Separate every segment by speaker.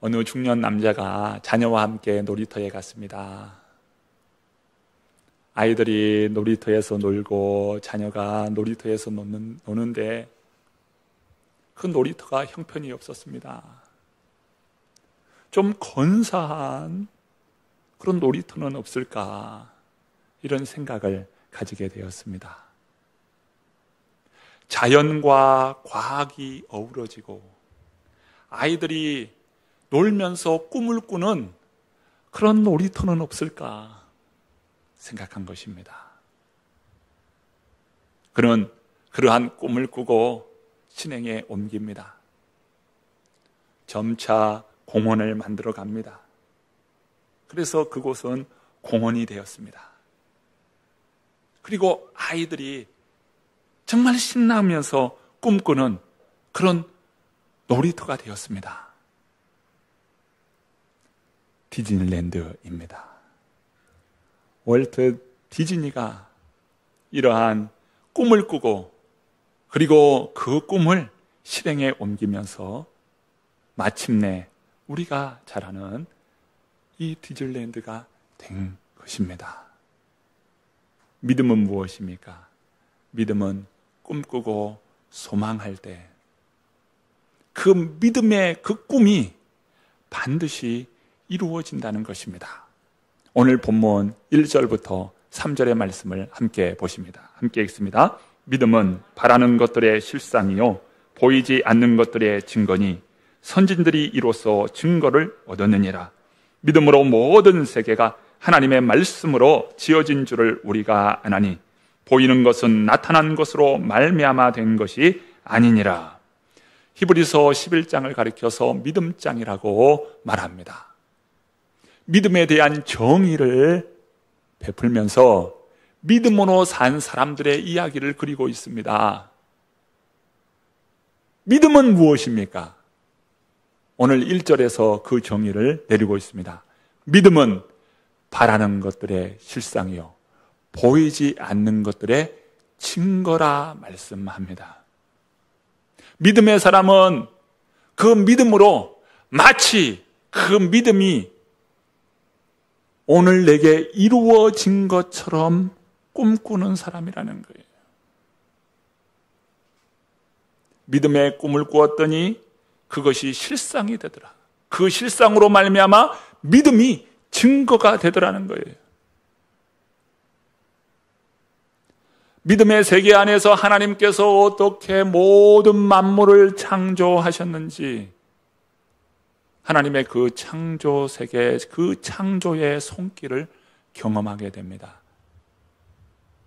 Speaker 1: 어느 중년 남자가 자녀와 함께 놀이터에 갔습니다. 아이들이 놀이터에서 놀고 자녀가 놀이터에서 노는데 그 놀이터가 형편이 없었습니다. 좀 건사한 그런 놀이터는 없을까, 이런 생각을 가지게 되었습니다. 자연과 과학이 어우러지고 아이들이 놀면서 꿈을 꾸는 그런 놀이터는 없을까 생각한 것입니다. 그는 그러한 꿈을 꾸고 실행에 옮깁니다. 점차 공원을 만들어 갑니다. 그래서 그곳은 공원이 되었습니다. 그리고 아이들이 정말 신나면서 꿈꾸는 그런 놀이터가 되었습니다. 디즈니랜드입니다. 월트 디즈니가 이러한 꿈을 꾸고 그리고 그 꿈을 실행에 옮기면서 마침내 우리가 잘 아는 이 디즈니랜드가 된 것입니다. 믿음은 무엇입니까? 믿음은 꿈꾸고 소망할 때 그 믿음의 그 꿈이 반드시 이루어진다는 것입니다. 오늘 본문 1절부터 3절의 말씀을 함께 보십니다. 함께 읽습니다. 믿음은 바라는 것들의 실상이요 보이지 않는 것들의 증거니 선진들이 이로써 증거를 얻었느니라. 믿음으로 모든 세계가 하나님의 말씀으로 지어진 줄을 우리가 아나니 보이는 것은 나타난 것으로 말미암아 된 것이 아니니라. 히브리서 11장을 가리켜서 믿음장이라고 말합니다. 믿음에 대한 정의를 베풀면서 믿음으로 산 사람들의 이야기를 그리고 있습니다. 믿음은 무엇입니까? 오늘 1절에서 그 정의를 내리고 있습니다. 믿음은 바라는 것들의 실상이요 보이지 않는 것들의 증거라 말씀합니다. 믿음의 사람은 그 믿음으로 마치 그 믿음이 오늘 내게 이루어진 것처럼 꿈꾸는 사람이라는 거예요. 믿음의 꿈을 꾸었더니 그것이 실상이 되더라. 그 실상으로 말미암아 믿음이 증거가 되더라는 거예요. 믿음의 세계 안에서 하나님께서 어떻게 모든 만물을 창조하셨는지 하나님의 그 창조 세계, 그 창조의 손길을 경험하게 됩니다.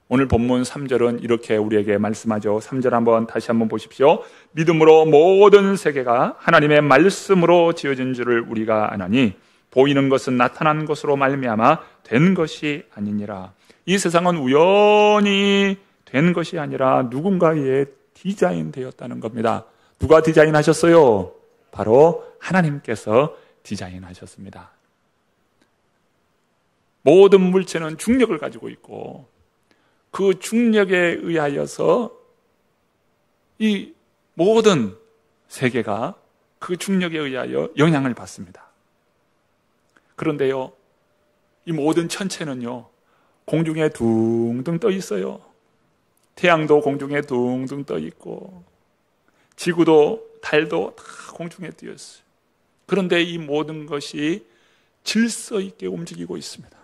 Speaker 1: 오늘 본문 3절은 이렇게 우리에게 말씀하죠. 3절 다시 한번 보십시오. 믿음으로 모든 세계가 하나님의 말씀으로 지어진 줄을 우리가 아나니 보이는 것은 나타난 것으로 말미암아 된 것이 아니니라. 이 세상은 우연히 된 것이 아니라 누군가의 디자인되었다는 겁니다. 누가 디자인하셨어요? 바로 하나님께서 디자인하셨습니다. 모든 물체는 중력을 가지고 있고 그 중력에 의하여서 이 모든 세계가 그 중력에 의하여 영향을 받습니다. 그런데요, 이 모든 천체는요, 공중에 둥둥 떠 있어요. 태양도 공중에 둥둥 떠 있고 지구도 달도 다 공중에 떠 있어요. 그런데 이 모든 것이 질서 있게 움직이고 있습니다.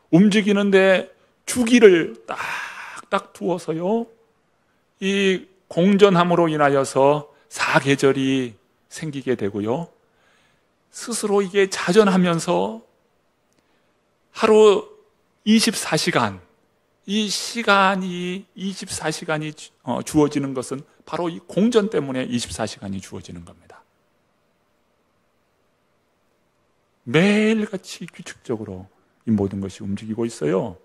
Speaker 1: 움직이는데 주기를 딱딱 두어서요, 이 공전함으로 인하여서 사계절이 생기게 되고요, 스스로 이게 자전하면서 하루 24시간, 이 시간이 24시간이 주어지는 것은 바로 이 공전 때문에 24시간이 주어지는 겁니다. 매일같이 규칙적으로 이 모든 것이 움직이고 있어요.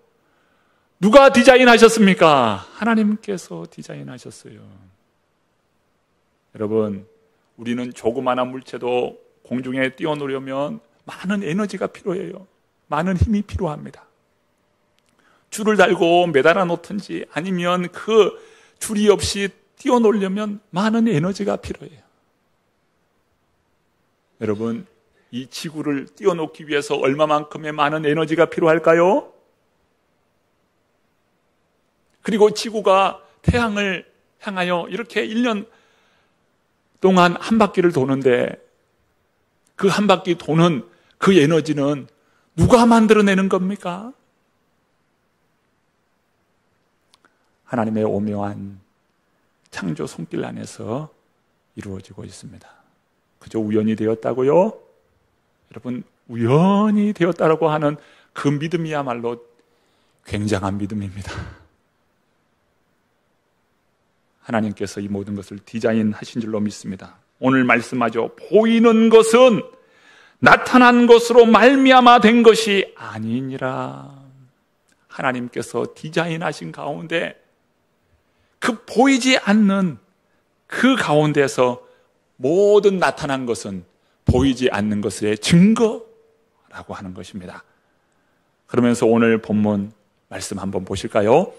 Speaker 1: 누가 디자인하셨습니까? 하나님께서 디자인하셨어요. 여러분, 우리는 조그마한 물체도 공중에 띄워놓으려면 많은 에너지가 필요해요. 많은 힘이 필요합니다. 줄을 달고 매달아 놓든지 아니면 그 줄이 없이 띄워놓으려면 많은 에너지가 필요해요. 여러분, 이 지구를 띄워놓기 위해서 얼마만큼의 많은 에너지가 필요할까요? 그리고 지구가 태양을 향하여 이렇게 1년 동안 한 바퀴를 도는데 그 한 바퀴 도는 그 에너지는 누가 만들어내는 겁니까? 하나님의 오묘한 창조 손길 안에서 이루어지고 있습니다. 그저 우연히 되었다고요? 여러분, 우연히 되었다라고 하는 그 믿음이야말로 굉장한 믿음입니다. 하나님께서 이 모든 것을 디자인하신 줄로 믿습니다. 오늘 말씀하죠. 보이는 것은 나타난 것으로 말미암아 된 것이 아니니라. 하나님께서 디자인하신 가운데 그 보이지 않는 그 가운데서 모든 나타난 것은 보이지 않는 것의 증거라고 하는 것입니다. 그러면서 오늘 본문 말씀 한번 보실까요?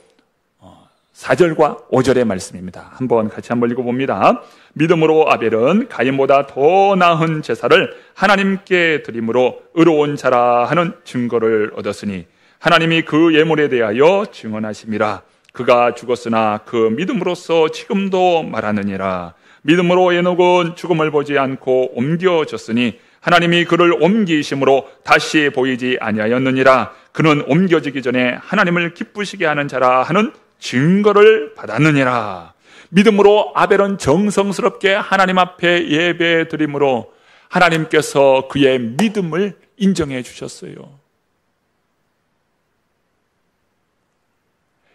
Speaker 1: 4절과 5절의 말씀입니다. 같이 한번 읽어봅니다. 믿음으로 아벨은 가인보다 더 나은 제사를 하나님께 드림으로 의로운 자라 하는 증거를 얻었으니 하나님이 그 예물에 대하여 증언하심이라. 그가 죽었으나 그 믿음으로써 지금도 말하느니라. 믿음으로 에녹은 죽음을 보지 않고 옮겨졌으니 하나님이 그를 옮기심으로 다시 보이지 아니하였느니라. 그는 옮겨지기 전에 하나님을 기쁘시게 하는 자라 하는 증거를 받았느니라. 믿음으로 아벨은 정성스럽게 하나님 앞에 예배 드림으로 하나님께서 그의 믿음을 인정해 주셨어요.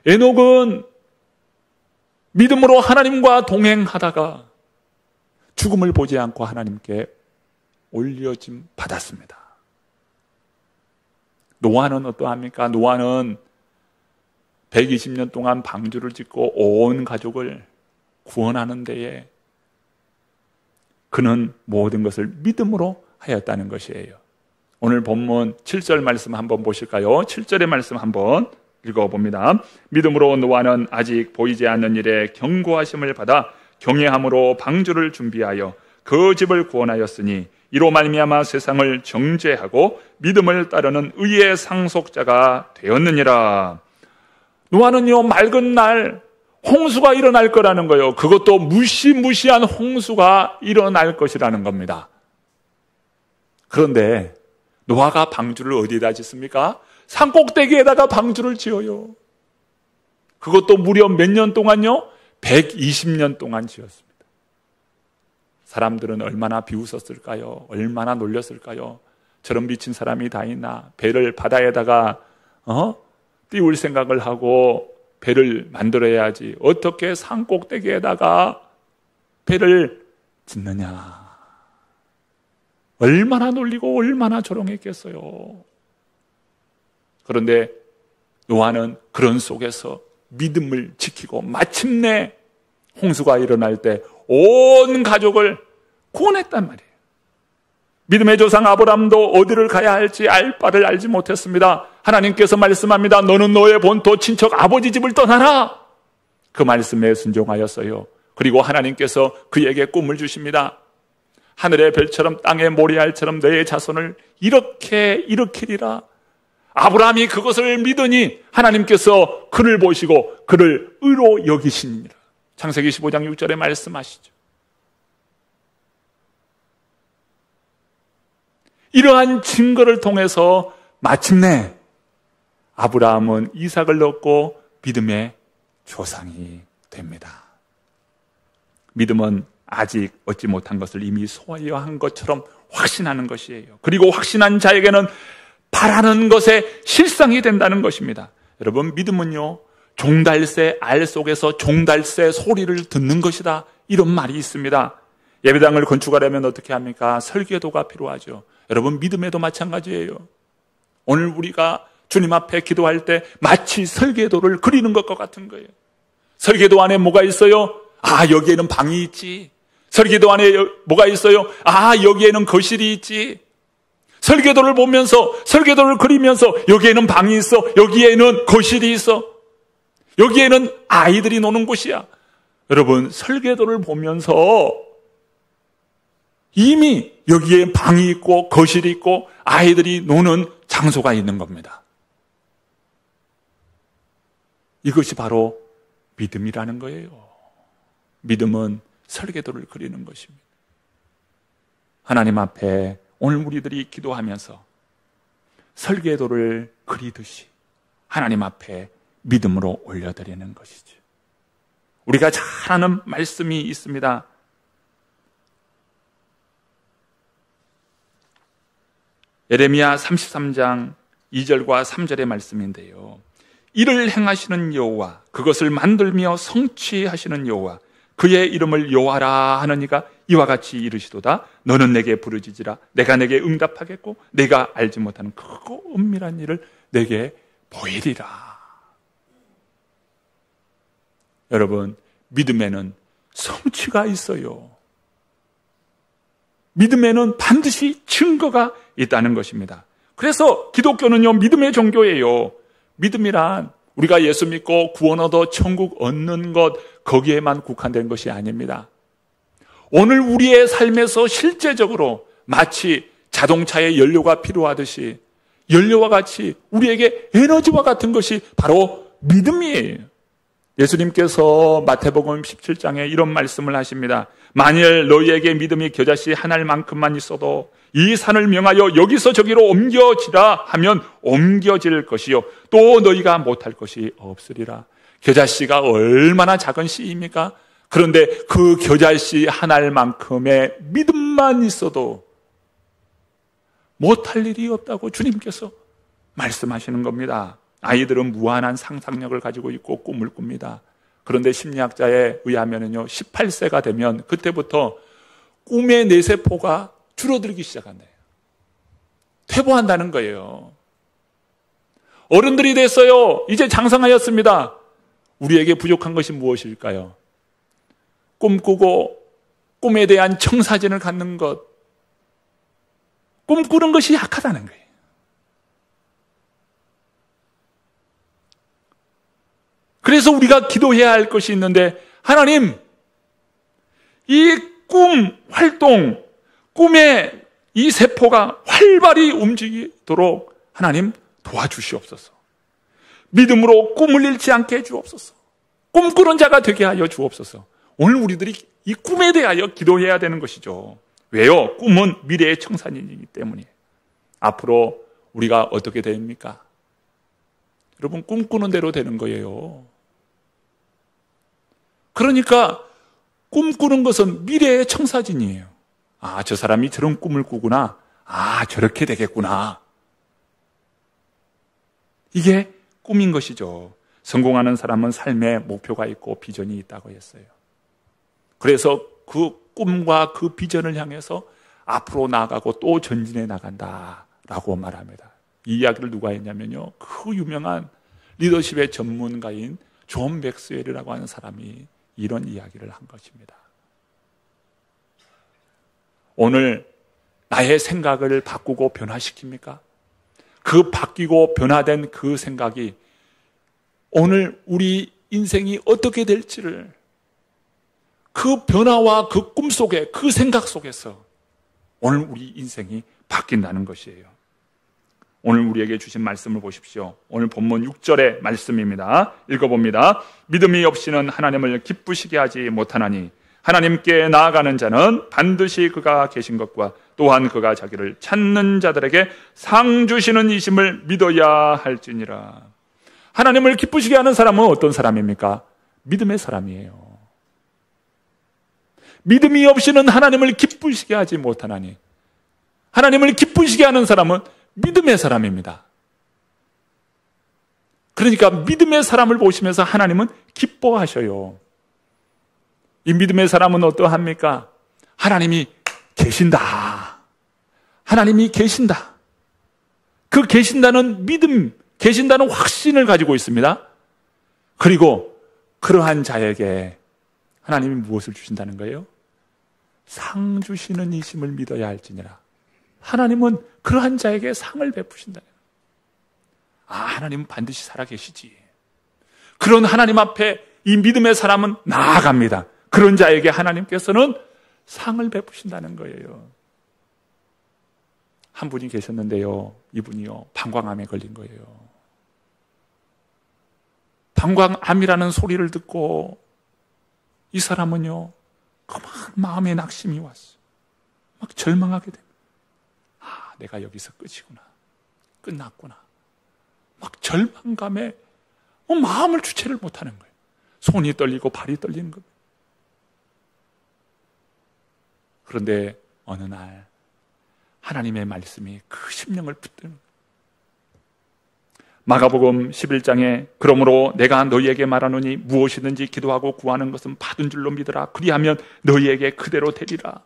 Speaker 1: 에녹은 믿음으로 하나님과 동행하다가 죽음을 보지 않고 하나님께 올려짐 받았습니다. 노아는 어떠합니까? 노아는 120년 동안 방주를 짓고 온 가족을 구원하는 데에 그는 모든 것을 믿음으로 하였다는 것이에요. 오늘 본문 7절 말씀 한번 보실까요? 7절의 말씀 한번 읽어봅니다. 믿음으로 노아는 아직 보이지 않는 일에 경고하심을 받아 경외함으로 방주를 준비하여 그 집을 구원하였으니 이로 말미암아 세상을 정죄하고 믿음을 따르는 의의 상속자가 되었느니라. 노아는요, 맑은 날 홍수가 일어날 거라는 거예요. 그것도 무시무시한 홍수가 일어날 것이라는 겁니다. 그런데 노아가 방주를 어디에다 짓습니까? 산꼭대기에다가 방주를 지어요. 그것도 무려 몇 년 동안요? 120년 동안 지었습니다. 사람들은 얼마나 비웃었을까요? 얼마나 놀렸을까요? 저런 미친 사람이 다 있나? 배를 바다에다가 띄울 생각을 하고 배를 만들어야지 어떻게 산꼭대기에다가 배를 짓느냐. 얼마나 놀리고 얼마나 조롱했겠어요. 그런데 노아는 그런 속에서 믿음을 지키고 마침내 홍수가 일어날 때 온 가족을 구원했단 말이에요. 믿음의 조상 아브라함도 어디를 가야 할지 알 바를 알지 못했습니다. 하나님께서 말씀합니다. 너는 너의 본토 친척 아버지 집을 떠나라. 그 말씀에 순종하였어요. 그리고 하나님께서 그에게 꿈을 주십니다. 하늘의 별처럼 땅의 모래알처럼 너의 자손을 이렇게 일으키리라. 아브라함이 그것을 믿으니 하나님께서 그를 보시고 그를 의로 여기시니라. 창세기 15장 6절에 말씀하시죠. 이러한 증거를 통해서 마침내 아브라함은 이삭을 얻고 믿음의 조상이 됩니다. 믿음은 아직 얻지 못한 것을 이미 소유한 것처럼 확신하는 것이에요. 그리고 확신한 자에게는 바라는 것의 실상이 된다는 것입니다. 여러분, 믿음은요, 종달새 알 속에서 종달새 소리를 듣는 것이다. 이런 말이 있습니다. 예배당을 건축하려면 어떻게 합니까? 설계도가 필요하죠. 여러분, 믿음에도 마찬가지예요. 오늘 우리가 주님 앞에 기도할 때 마치 설계도를 그리는 것과 같은 거예요. 설계도 안에 뭐가 있어요? 아, 여기에는 방이 있지. 설계도 안에 뭐가 있어요? 아, 여기에는 거실이 있지. 설계도를 보면서, 설계도를 그리면서 여기에는 방이 있어. 여기에는 거실이 있어. 여기에는 아이들이 노는 곳이야. 여러분, 설계도를 보면서 이미 여기에 방이 있고 거실이 있고 아이들이 노는 장소가 있는 겁니다. 이것이 바로 믿음이라는 거예요. 믿음은 설계도를 그리는 것입니다. 하나님 앞에 오늘 우리들이 기도하면서 설계도를 그리듯이 하나님 앞에 믿음으로 올려드리는 것이죠. 우리가 잘 아는 말씀이 있습니다. 예레미야 33장 2절과 3절의 말씀인데요. 이를 행하시는 여호와, 그것을 만들며 성취하시는 여호와, 그의 이름을 여호와라 하는 이가 이와 같이 이르시도다. 너는 내게 부르짖으라. 내가 내게 응답하겠고 내가 알지 못하는 크고 은밀한 일을 내게 보이리라. 여러분, 믿음에는 성취가 있어요. 믿음에는 반드시 증거가 있다는 것입니다. 그래서 기독교는요, 믿음의 종교예요. 믿음이란 우리가 예수 믿고 구원 얻어 천국 얻는 것, 거기에만 국한된 것이 아닙니다. 오늘 우리의 삶에서 실제적으로 마치 자동차에 연료가 필요하듯이 연료와 같이 우리에게 에너지와 같은 것이 바로 믿음이에요. 예수님께서 마태복음 17장에 이런 말씀을 하십니다. 만일 너희에게 믿음이 겨자씨 한 알만큼만 있어도 이 산을 명하여 여기서 저기로 옮겨지라 하면 옮겨질 것이요 또 너희가 못할 것이 없으리라. 겨자씨가 얼마나 작은 씨입니까? 그런데 그 겨자씨 한 알만큼의 믿음만 있어도 못할 일이 없다고 주님께서 말씀하시는 겁니다. 아이들은 무한한 상상력을 가지고 있고 꿈을 꿉니다. 그런데 심리학자에 의하면요, 18세가 되면 그때부터 꿈의 뇌세포가 줄어들기 시작한대요. 퇴보한다는 거예요. 어른들이 됐어요. 이제 장성하였습니다. 우리에게 부족한 것이 무엇일까요? 꿈꾸고 꿈에 대한 청사진을 갖는 것, 꿈꾸는 것이 약하다는 거예요. 그래서 우리가 기도해야 할 것이 있는데, 하나님, 이 꿈 활동, 꿈의 이 세포가 활발히 움직이도록 하나님 도와주시옵소서. 믿음으로 꿈을 잃지 않게 해주옵소서. 꿈꾸는 자가 되게 하여 주옵소서. 오늘 우리들이 이 꿈에 대하여 기도해야 되는 것이죠. 왜요? 꿈은 미래의 청산이기 때문이에요. 앞으로 우리가 어떻게 됩니까? 여러분, 꿈꾸는 대로 되는 거예요. 그러니까 꿈꾸는 것은 미래의 청사진이에요. 아, 저 사람이 저런 꿈을 꾸구나. 아, 저렇게 되겠구나. 이게 꿈인 것이죠. 성공하는 사람은 삶에 목표가 있고 비전이 있다고 했어요. 그래서 그 꿈과 그 비전을 향해서 앞으로 나아가고 또 전진해 나간다라고 말합니다. 이 이야기를 누가 했냐면요, 그 유명한 리더십의 전문가인 존 맥스웰이라고 하는 사람이 이런 이야기를 한 것입니다. 오늘 나의 생각을 바꾸고 변화시킵니까? 그 바뀌고 변화된 그 생각이 오늘 우리 인생이 어떻게 될지를, 그 변화와 그 꿈 속에, 그 생각 속에서 오늘 우리 인생이 바뀐다는 것이에요. 오늘 우리에게 주신 말씀을 보십시오. 오늘 본문 6절의 말씀입니다. 읽어봅니다. 믿음이 없이는 하나님을 기쁘시게 하지 못하나니 하나님께 나아가는 자는 반드시 그가 계신 것과 또한 그가 자기를 찾는 자들에게 상 주시는 이심을 믿어야 할지니라. 하나님을 기쁘시게 하는 사람은 어떤 사람입니까? 믿음의 사람이에요. 믿음이 없이는 하나님을 기쁘시게 하지 못하나니, 하나님을 기쁘시게 하는 사람은 믿음의 사람입니다. 그러니까 믿음의 사람을 보시면서 하나님은 기뻐하셔요. 이 믿음의 사람은 어떠합니까? 하나님이 계신다. 하나님이 계신다. 그 계신다는 믿음, 계신다는 확신을 가지고 있습니다. 그리고 그러한 자에게 하나님이 무엇을 주신다는 거예요? 상 주시는 이심을 믿어야 할지니라. 하나님은 그러한 자에게 상을 베푸신다. 아, 하나님은 반드시 살아계시지. 그런 하나님 앞에 이 믿음의 사람은 나아갑니다. 그런 자에게 하나님께서는 상을 베푸신다는 거예요. 한 분이 계셨는데요. 이분이요, 방광암에 걸린 거예요. 방광암이라는 소리를 듣고 이 사람은요, 그만 마음에 낙심이 왔어요. 막 절망하게 됩니다. 아, 내가 여기서 끝이구나. 끝났구나. 막 절망감에 마음을 주체를 못하는 거예요. 손이 떨리고 발이 떨리는 겁니다. 그런데 어느 날 하나님의 말씀이 그 심령을 붙드는 거예요. 마가복음 11장에 그러므로 내가 너희에게 말하노니 무엇이든지 기도하고 구하는 것은 받은 줄로 믿으라. 그리하면 너희에게 그대로 되리라.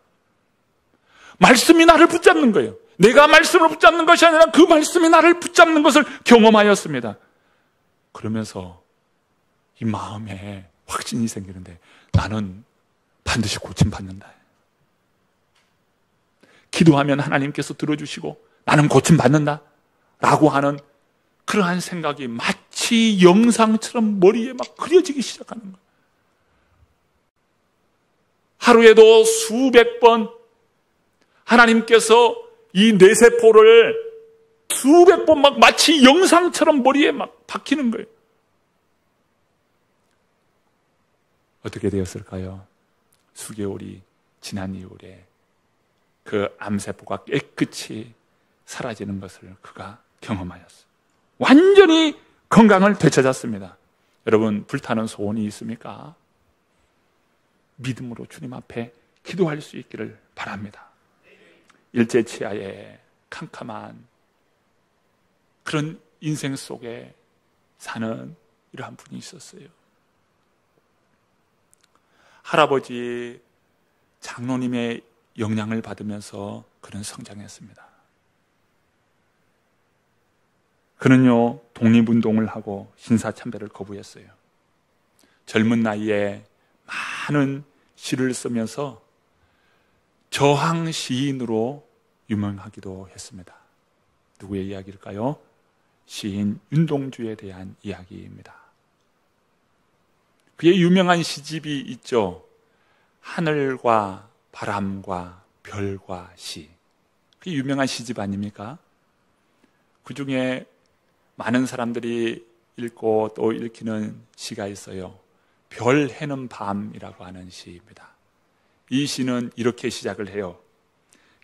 Speaker 1: 말씀이 나를 붙잡는 거예요. 내가 말씀을 붙잡는 것이 아니라 그 말씀이 나를 붙잡는 것을 경험하였습니다. 그러면서 이 마음에 확신이 생기는데 나는 반드시 고침받는다. 기도하면 하나님께서 들어주시고 나는 고침받는다 라고 하는 그러한 생각이 마치 영상처럼 머리에 막 그려지기 시작하는 거예요. 하루에도 수백 번 하나님께서 이 뇌세포를 수백 번 막 마치 영상처럼 머리에 막 박히는 거예요. 어떻게 되었을까요? 수개월이 지난 이후에 그 암세포가 깨끗이 사라지는 것을 그가 경험하였어요. 완전히 건강을 되찾았습니다. 여러분, 불타는 소원이 있습니까? 믿음으로 주님 앞에 기도할 수 있기를 바랍니다. 일제치하의 캄캄한 그런 인생 속에 사는 이러한 분이 있었어요. 할아버지 장로님의 영향을 받으면서 그는 성장했습니다. 그는요, 독립운동을 하고 신사참배를 거부했어요. 젊은 나이에 많은 시를 쓰면서 저항 시인으로 유명하기도 했습니다. 누구의 이야기일까요? 시인 윤동주에 대한 이야기입니다. 그의 유명한 시집이 있죠. 하늘과 바람과 별과 시. 그게 유명한 시집 아닙니까? 그 중에 많은 사람들이 읽고 또 읽히는 시가 있어요. 별 해는 밤이라고 하는 시입니다. 이 시는 이렇게 시작을 해요.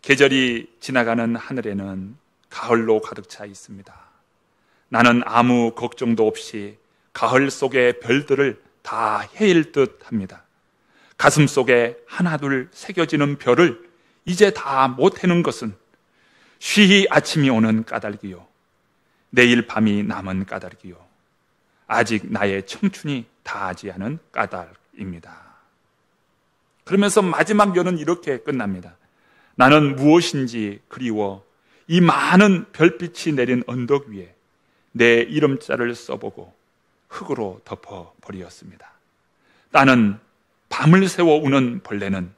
Speaker 1: 계절이 지나가는 하늘에는 가을로 가득 차 있습니다. 나는 아무 걱정도 없이 가을 속의 별들을 다 헤일 듯 합니다. 가슴 속에 하나둘 새겨지는 별을 이제 다 못 해는 것은 쉬이 아침이 오는 까닭이요, 내일 밤이 남은 까닭이요, 아직 나의 청춘이 다하지 않은 까닭입니다. 그러면서 마지막 연은 이렇게 끝납니다. 나는 무엇인지 그리워 이 많은 별빛이 내린 언덕 위에 내 이름자를 써보고 흙으로 덮어버리었습니다. 나는 밤을 새워 우는 벌레는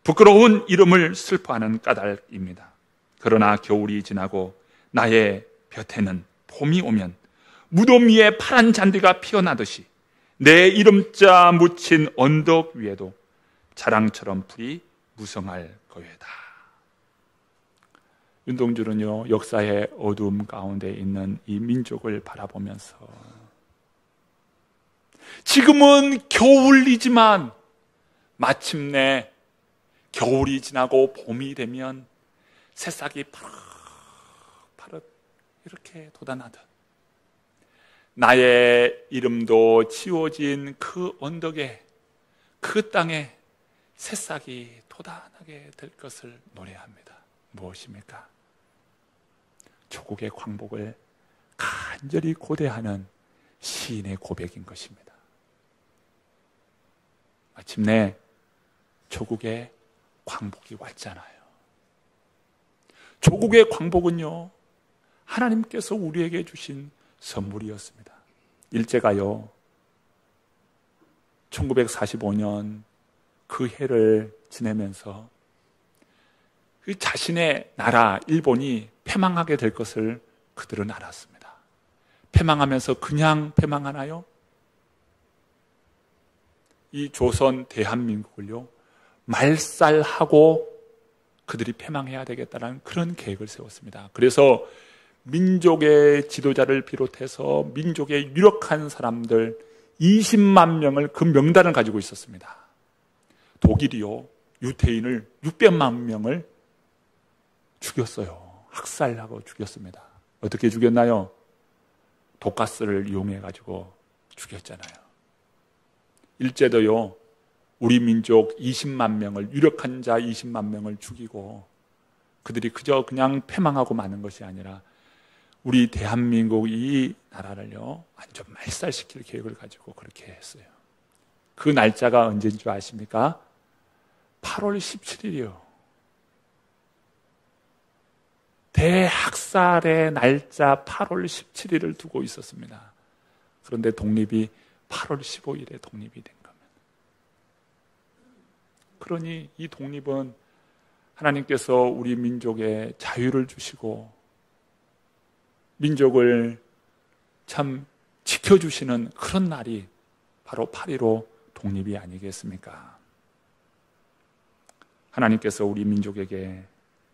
Speaker 1: 부끄러운 이름을 슬퍼하는 까닭입니다. 그러나 겨울이 지나고 나의 곁에는 봄이 오면 무덤 위에 파란 잔디가 피어나듯이 내 이름자 묻힌 언덕 위에도 자랑처럼 풀이 무성할 거예다. 윤동주는요, 역사의 어두움 가운데 있는 이 민족을 바라보면서 지금은 겨울이지만 마침내 겨울이 지나고 봄이 되면 새싹이 파릇파릇 이렇게 돋아나듯 나의 이름도 지워진 그 언덕에, 그 땅에 새싹이 돋아나게 될 것을 노래합니다. 무엇입니까? 조국의 광복을 간절히 고대하는 시인의 고백인 것입니다. 마침내 조국의 광복이 왔잖아요. 조국의 광복은요, 하나님께서 우리에게 주신 선물이었습니다. 일제가요, 1945년 그 해를 지내면서 그 자신의 나라 일본이 패망하게 될 것을 그들은 알았습니다. 패망하면서 그냥 패망하나요? 이 조선 대한민국을요 말살하고 그들이 패망해야 되겠다는 그런 계획을 세웠습니다. 그래서 민족의 지도자를 비롯해서 민족의 유력한 사람들 20만 명을 그 명단을 가지고 있었습니다. 독일이요 유태인을 600만 명을 죽였어요. 학살하고 죽였습니다. 어떻게 죽였나요? 독가스를 이용해 가지고 죽였잖아요. 일제도요 우리 민족 20만 명을 유력한 자 20만 명을 죽이고 그들이 그냥 패망하고 마는 것이 아니라 우리 대한민국 이 나라를요 완전 말살시킬 계획을 가지고 그렇게 했어요. 그 날짜가 언제인 줄 아십니까? 8월 17일이요. 대학살의 날짜 8월 17일을 두고 있었습니다. 그런데 독립이 8월 15일에 독립이 된 겁니다. 그러니 이 독립은 하나님께서 우리 민족에 자유를 주시고 민족을 참 지켜주시는 그런 날이 바로 8.15 독립이 아니겠습니까? 하나님께서 우리 민족에게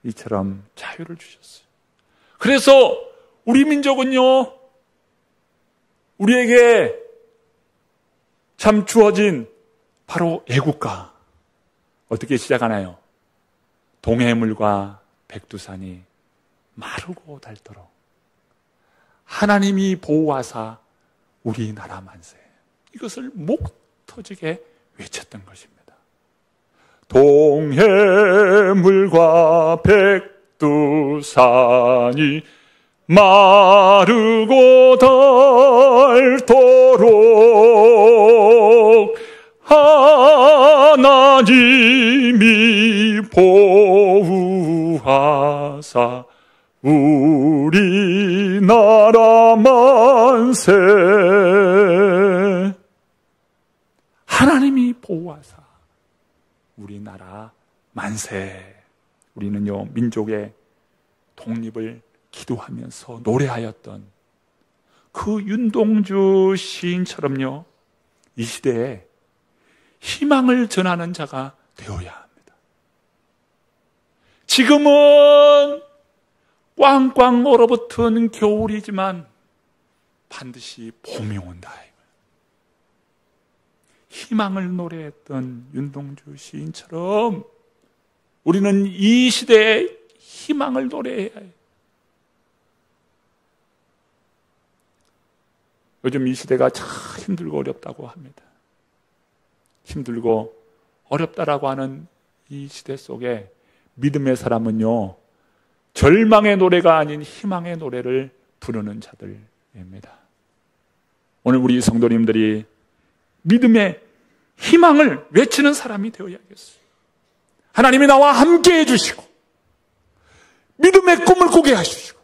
Speaker 1: 이처럼 자유를 주셨어요. 그래서 우리 민족은요 우리에게 참 주어진 바로 애국가 어떻게 시작하나요? 동해물과 백두산이 마르고 닳도록 하나님이 보호하사 우리나라 만세. 이것을 목 터지게 외쳤던 것입니다. 동해물과 백두산이 마르고 닳도록 하나님이 보호하사 우리나라 만세. 하나님이 보호하사 우리나라 만세. 우리는요 민족의 독립을 기도하면서 노래하였던 그 윤동주 시인처럼요 이 시대에 희망을 전하는 자가 되어야 합니다. 지금은 꽝꽝 얼어붙은 겨울이지만 반드시 봄이 온다. 희망을 노래했던 윤동주 시인처럼 우리는 이 시대에 희망을 노래해야 해요. 요즘 이 시대가 참 힘들고 어렵다고 합니다. 힘들고 어렵다라고 하는 이 시대 속에 믿음의 사람은요 절망의 노래가 아닌 희망의 노래를 부르는 자들입니다. 오늘 우리 성도님들이 믿음의 희망을 외치는 사람이 되어야겠어요. 하나님이 나와 함께 해주시고 믿음의 꿈을 꾸게 하시고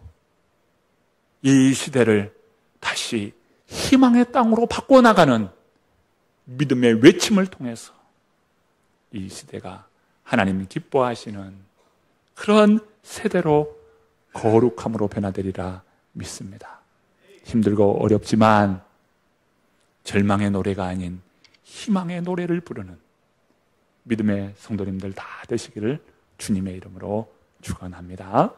Speaker 1: 이 시대를 다시 희망의 땅으로 바꿔나가는 믿음의 외침을 통해서 이 시대가 하나님이 기뻐하시는 그런 세대로 거룩함으로 변화되리라 믿습니다. 힘들고 어렵지만 절망의 노래가 아닌 희망의 노래를 부르는 믿음의 성도님들 다 되시기를 주님의 이름으로 축원합니다.